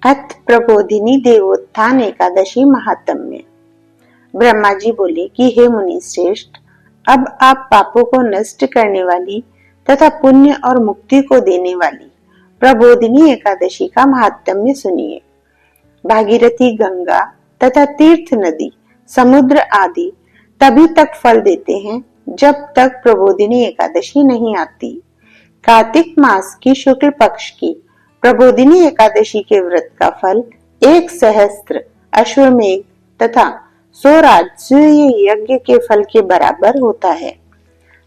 अथ प्रबोधिनी देवोत्थान एकादशी महात्म्य। ब्रह्मा जी बोले कि हे मुनि श्रेष्ठ, अब आप पापों को नष्ट करने वाली तथा पुण्य और मुक्ति को देने वाली प्रबोधिनी एकादशी का महात्म्य सुनिए। भागीरथी, गंगा तथा तीर्थ नदी, समुद्र आदि तभी तक फल देते हैं जब तक प्रबोधिनी एकादशी नहीं आती। कार्तिक मास की शुक्ल पक्ष की प्रबोधिनी एकादशी के व्रत का फल 1 सहस्त्र अश्वमेघ तथा 100 राजसूय यज्ञ के फल के बराबर होता है।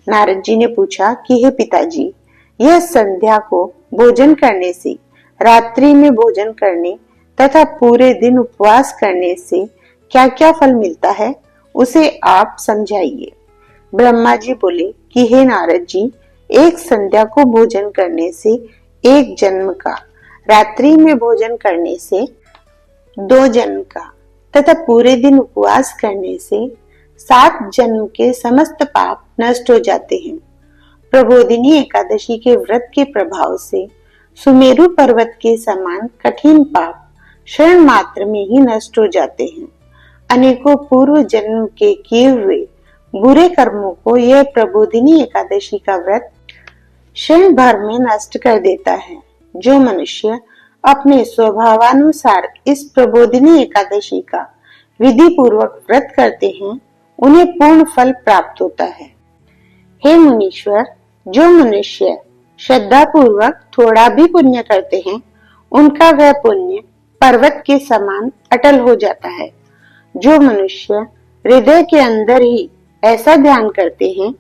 नारद जी ने पूछा कि हे पिताजी, यह संध्या को भोजन करने से, रात्रि में भोजन करने तथा पूरे दिन उपवास करने से क्या क्या फल मिलता है, उसे आप समझाइए। ब्रह्मा जी बोले कि हे नारद जी, एक संध्या को भोजन करने से 1 जन्म का, रात्रि में भोजन करने से 2 जन्म का तथा पूरे दिन उपवास करने से 7 जन्म के समस्त पाप नष्ट हो जाते हैं। प्रबोधिनी एकादशी के व्रत के प्रभाव से सुमेरु पर्वत के समान कठिन पाप क्षण मात्र में ही नष्ट हो जाते हैं। अनेकों पूर्व जन्म के किए हुए बुरे कर्मों को यह प्रबोधिनी एकादशी का व्रत क्षण भर में नष्ट कर देता है। जो मनुष्य अपने स्वभावानुसार इस प्रबोधिनी एकादशी का विधि पूर्वक व्रत करते हैं, उन्हें पूर्ण फल प्राप्त होता है। हे मुनीश्वर, जो मनुष्य श्रद्धा पूर्वक थोड़ा भी पुण्य करते हैं, उनका वह पुण्य पर्वत के समान अटल हो जाता है। जो मनुष्य हृदय के अंदर ही ऐसा ध्यान करते हैं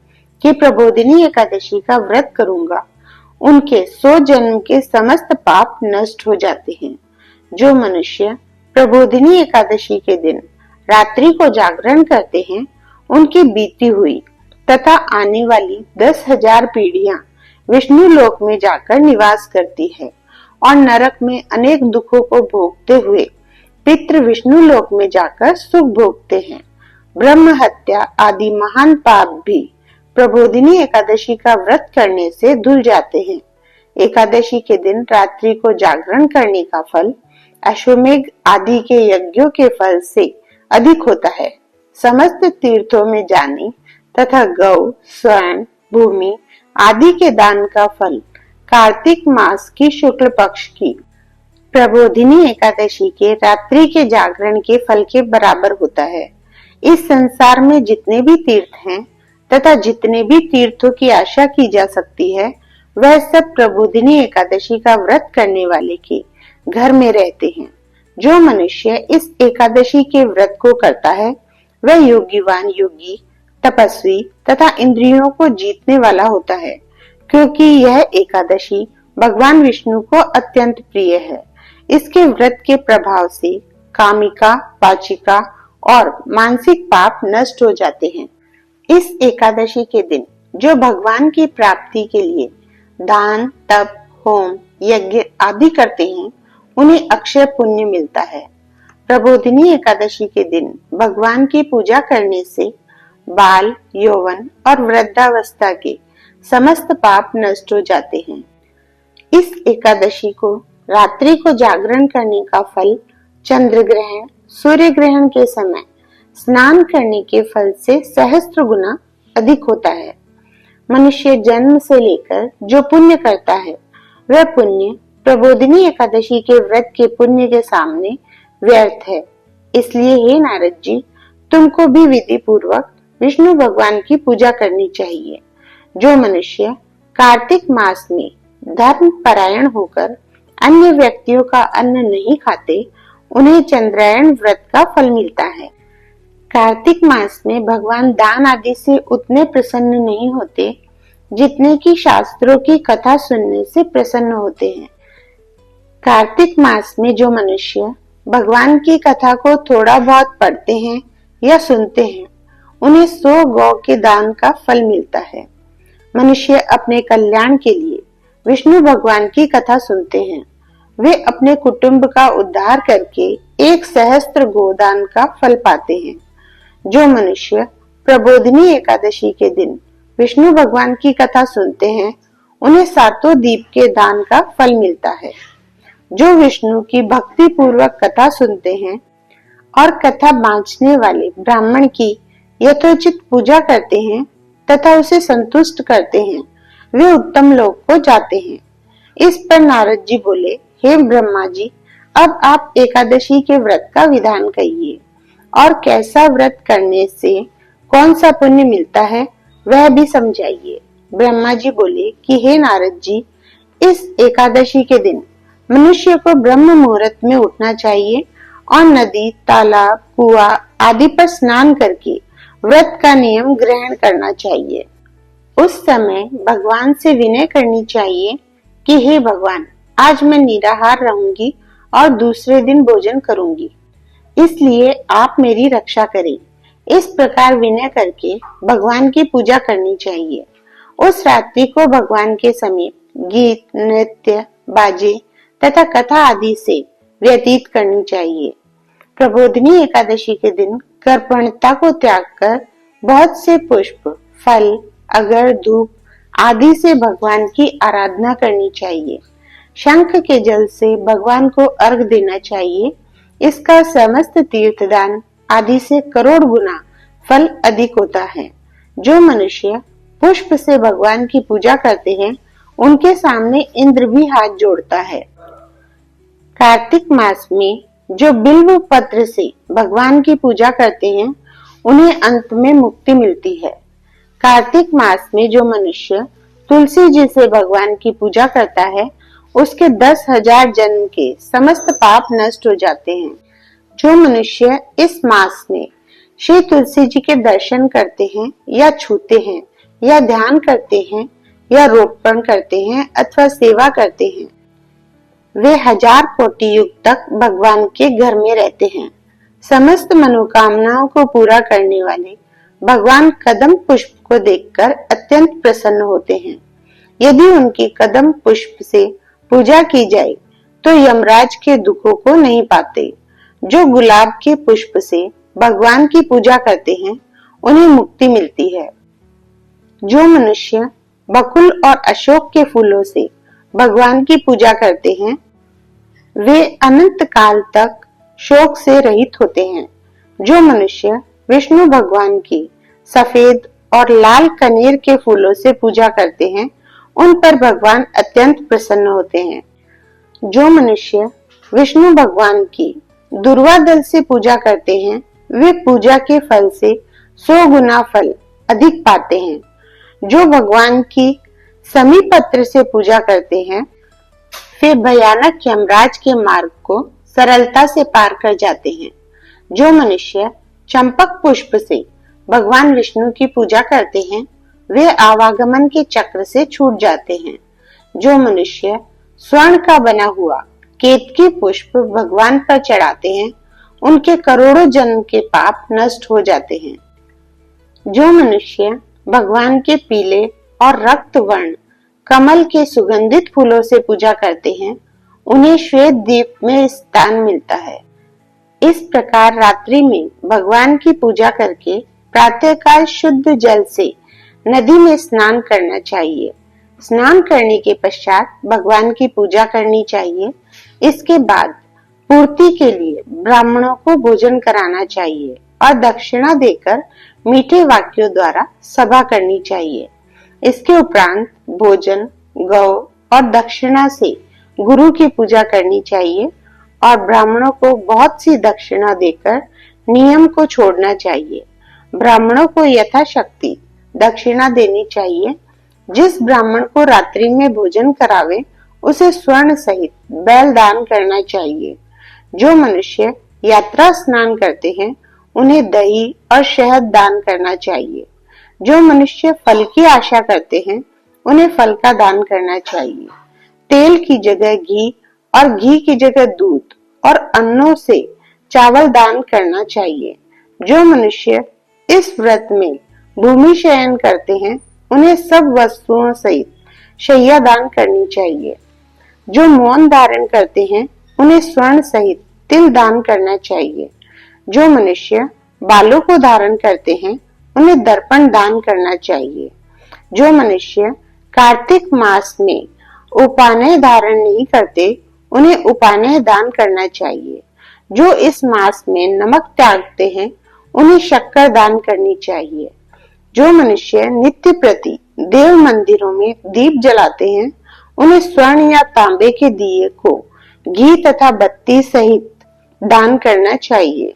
कि प्रबोधिनी एकादशी का व्रत करूंगा, उनके 100 जन्म के समस्त पाप नष्ट हो जाते हैं। जो मनुष्य प्रबोधिनी एकादशी के दिन रात्रि को जागरण करते हैं, उनकी बीती हुई तथा आने वाली 10,000 पीढ़ियां विष्णु लोक में जाकर निवास करती है और नरक में अनेक दुखों को भोगते हुए पितृ विष्णु लोक में जाकर सुख भोगते हैं। ब्रह्म हत्या आदि महान पाप भी प्रबोधिनी एकादशी का व्रत करने से धुल जाते हैं। एकादशी के दिन रात्रि को जागरण करने का फल अश्वमेघ आदि के यज्ञों के फल से अधिक होता है। समस्त तीर्थों में जाने तथा गौ, स्वर्ण, भूमि आदि के दान का फल कार्तिक मास की शुक्ल पक्ष की प्रबोधिनी एकादशी के रात्रि के जागरण के फल के बराबर होता है। इस संसार में जितने भी तीर्थ हैं तथा जितने भी तीर्थों की आशा की जा सकती है, वह सब प्रबोधिनी एकादशी का व्रत करने वाले के घर में रहते हैं। जो मनुष्य इस एकादशी के व्रत को करता है, वह योगीवान योगी, तपस्वी तथा इंद्रियों को जीतने वाला होता है, क्योंकि यह एकादशी भगवान विष्णु को अत्यंत प्रिय है। इसके व्रत के प्रभाव से कामिका, वाचिका और मानसिक पाप नष्ट हो जाते हैं। इस एकादशी के दिन जो भगवान की प्राप्ति के लिए दान, तप, होम, यज्ञ आदि करते हैं, उन्हें अक्षय पुण्य मिलता है। प्रबोधिनी एकादशी के दिन भगवान की पूजा करने से बाल, यौवन और वृद्धावस्था के समस्त पाप नष्ट हो जाते हैं। इस एकादशी को रात्रि को जागरण करने का फल चंद्र ग्रहण, सूर्य ग्रहण के समय स्नान करने के फल से सहस्त्र गुना अधिक होता है। मनुष्य जन्म से लेकर जो पुण्य करता है, वह पुण्य प्रबोधिनी एकादशी के व्रत के पुण्य के सामने व्यर्थ है। इसलिए हे नारद जी, तुमको भी विधि पूर्वक विष्णु भगवान की पूजा करनी चाहिए। जो मनुष्य कार्तिक मास में धर्म परायण होकर अन्य व्यक्तियों का अन्न नहीं खाते, उन्हें चंद्रायण व्रत का फल मिलता है। कार्तिक मास में भगवान दान आदि से उतने प्रसन्न नहीं होते जितने की शास्त्रों की कथा सुनने से प्रसन्न होते हैं। कार्तिक मास में जो मनुष्य भगवान की कथा को थोड़ा बहुत पढ़ते हैं या सुनते हैं, उन्हें 100 गौ के दान का फल मिलता है। मनुष्य अपने कल्याण के लिए विष्णु भगवान की कथा सुनते हैं। वे अपने कुटुंब का उद्धार करके 1 सहस्त्र गोदान का फल पाते हैं। जो मनुष्य प्रबोधिनी एकादशी के दिन विष्णु भगवान की कथा सुनते हैं, उन्हें 7 दीप के दान का फल मिलता है। जो विष्णु की भक्ति पूर्वक कथा सुनते हैं और कथा बांचने वाले ब्राह्मण की यथोचित पूजा करते हैं तथा उसे संतुष्ट करते हैं, वे उत्तम लोक को जाते हैं। इस पर नारद जी बोले, हे ब्रह्मा जी, अब आप एकादशी के व्रत का विधान कहिए और कैसा व्रत करने से कौन सा पुण्य मिलता है वह भी समझाइए। ब्रह्मा जी बोले कि हे नारद जी, इस एकादशी के दिन मनुष्य को ब्रह्म मुहूर्त में उठना चाहिए और नदी, तालाब, कुआं आदि पर स्नान करके व्रत का नियम ग्रहण करना चाहिए। उस समय भगवान से विनय करनी चाहिए कि हे भगवान, आज मैं निराहार रहूंगी और दूसरे दिन भोजन करूंगी, इसलिए आप मेरी रक्षा करें। इस प्रकार विनय करके भगवान की पूजा करनी चाहिए। उस रात्रि को भगवान के समीप गीत, नृत्य, बाजे तथा कथा आदि से व्यतीत करनी चाहिए। प्रबोधिनी एकादशी के दिन कर्पणता को त्याग कर बहुत से पुष्प, फल, अगर, धूप आदि से भगवान की आराधना करनी चाहिए। शंख के जल से भगवान को अर्घ देना चाहिए। इसका समस्त तीर्थदान आदि से करोड़ गुना फल अधिक होता है। जो मनुष्य पुष्प से भगवान की पूजा करते हैं, उनके सामने इंद्र भी हाथ जोड़ता है। कार्तिक मास में जो बिल्व पत्र से भगवान की पूजा करते हैं, उन्हें अंत में मुक्ति मिलती है। कार्तिक मास में जो मनुष्य तुलसी जी से भगवान की पूजा करता है, उसके 10,000 जन्म के समस्त पाप नष्ट हो जाते हैं। जो मनुष्य इस मास में श्री तुलसी जी के दर्शन करते हैं या छूते हैं या ध्यान करते हैं या रोपण करते हैं अथवा सेवा करते हैं, वे 1000 कोटि युग तक भगवान के घर में रहते हैं। समस्त मनोकामनाओं को पूरा करने वाले भगवान कदम पुष्प को देखकर अत्यंत प्रसन्न होते हैं। यदि उनकी कदम पुष्प से पूजा की जाए तो यमराज के दुखों को नहीं पाते। जो गुलाब के पुष्प से भगवान की पूजा करते हैं, उन्हें मुक्ति मिलती है। जो मनुष्य बकुल और अशोक के फूलों से भगवान की पूजा करते हैं, वे अनंत काल तक शोक से रहित होते हैं। जो मनुष्य विष्णु भगवान की सफेद और लाल कनेर के फूलों से पूजा करते हैं, उन पर भगवान अत्यंत प्रसन्न होते हैं। जो मनुष्य विष्णु भगवान की दुर्वा दल से पूजा करते हैं, वे पूजा के फल से 100 गुना फल अधिक पाते हैं। जो भगवान की समी पत्र से पूजा करते हैं, वे भयानक यमराज के मार्ग को सरलता से पार कर जाते हैं। जो मनुष्य चंपक पुष्प से भगवान विष्णु की पूजा करते हैं, वे आवागमन के चक्र से छूट जाते हैं। जो मनुष्य स्वर्ण का बना हुआ केतकी पुष्प भगवान पर चढ़ाते हैं, उनके करोड़ों जन्म के पाप नष्ट हो जाते हैं। जो मनुष्य भगवान के पीले और रक्त वर्ण कमल के सुगंधित फूलों से पूजा करते हैं, उन्हें श्वेत द्वीप में स्थान मिलता है। इस प्रकार रात्रि में भगवान की पूजा करके प्रातःकाल शुद्ध जल से नदी में स्नान करना चाहिए। स्नान करने के पश्चात भगवान की पूजा करनी चाहिए। इसके बाद पूर्ति के लिए ब्राह्मणों को भोजन कराना चाहिए और दक्षिणा देकर मीठे वाक्यों द्वारा सभा करनी चाहिए। इसके उपरांत भोजन, गौ और दक्षिणा से गुरु की पूजा करनी चाहिए और ब्राह्मणों को बहुत सी दक्षिणा देकर नियम को छोड़ना चाहिए। ब्राह्मणों को यथाशक्ति दक्षिणा देनी चाहिए। जिस ब्राह्मण को रात्रि में भोजन करावे, उसे स्वर्ण सहित बैल दान करना चाहिए। जो मनुष्य यात्रा स्नान करते हैं, उन्हें दही और शहद दान करना चाहिए। जो मनुष्य फल की आशा करते हैं, उन्हें फल का दान करना चाहिए। तेल की जगह घी और घी की जगह दूध और अन्नों से चावल दान करना चाहिए। जो मनुष्य इस व्रत में भूमि शयन करते हैं, उन्हें सब वस्तुओं सहित शैया दान करनी चाहिए। जो मौन धारण करते हैं, उन्हें स्वर्ण सहित तिल दान करना चाहिए। जो मनुष्य बालों को धारण करते हैं, उन्हें दर्पण दान करना चाहिए। जो मनुष्य कार्तिक मास में उपानय धारण नहीं करते, उन्हें उपान्ह दान करना चाहिए। जो इस मास में नमक त्यागते हैं उन्हें शक्कर दान करनी चाहिए। जो मनुष्य नित्य प्रति देव मंदिरों में दीप जलाते हैं उन्हें स्वर्ण या तांबे के दिए को घी तथा बत्ती सहित दान करना चाहिए।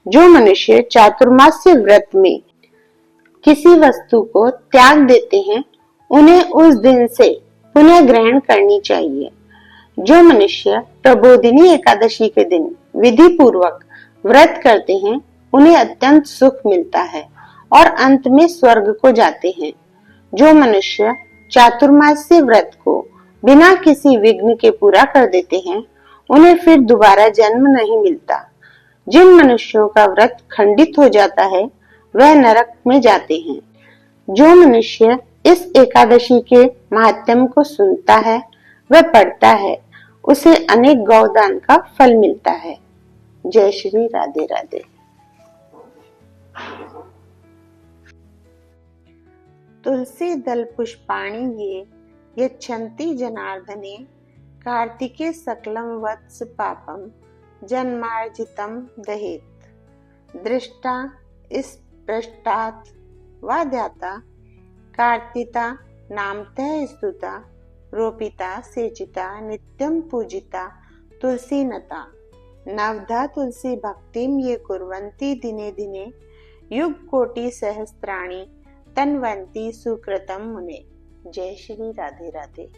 जो मनुष्य चातुर्मास्य व्रत में किसी वस्तु को त्याग देते हैं उन्हें उस दिन से पुनः ग्रहण करनी चाहिए। जो मनुष्य प्रबोधिनी एकादशी के दिन विधि पूर्वक व्रत करते हैं उन्हें अत्यंत सुख मिलता है और अंत में स्वर्ग को जाते हैं। जो मनुष्य चातुर्मास्य व्रत को बिना किसी विघ्न के पूरा कर देते हैं उन्हें फिर दोबारा जन्म नहीं मिलता। जिन मनुष्यों का व्रत खंडित हो जाता है वह नरक में जाते हैं। जो मनुष्य इस एकादशी के महात्म्य को सुनता है वह पढ़ता है उसे अनेक गौदान का फल मिलता है। जय श्री राधे राधे। तुलसी दल पुष्पाणि ये यच्छन्ति जनार्दने कार्तिके सकलम वत्स पापम जन्मार्जितम दहेत। दृष्टा स्पृष्टात् वाद्याता कार्तिता नामतः स्तुता रोपिता सेचिता नित्यं पूजिता तुलसी नता। नवधा तुलसी भक्तिम ये कुर्वन्ति दिने दिने युग कोटि सहस्त्राणि तन्वन्ति सुकृतम मुने। जय श्री राधे राधे।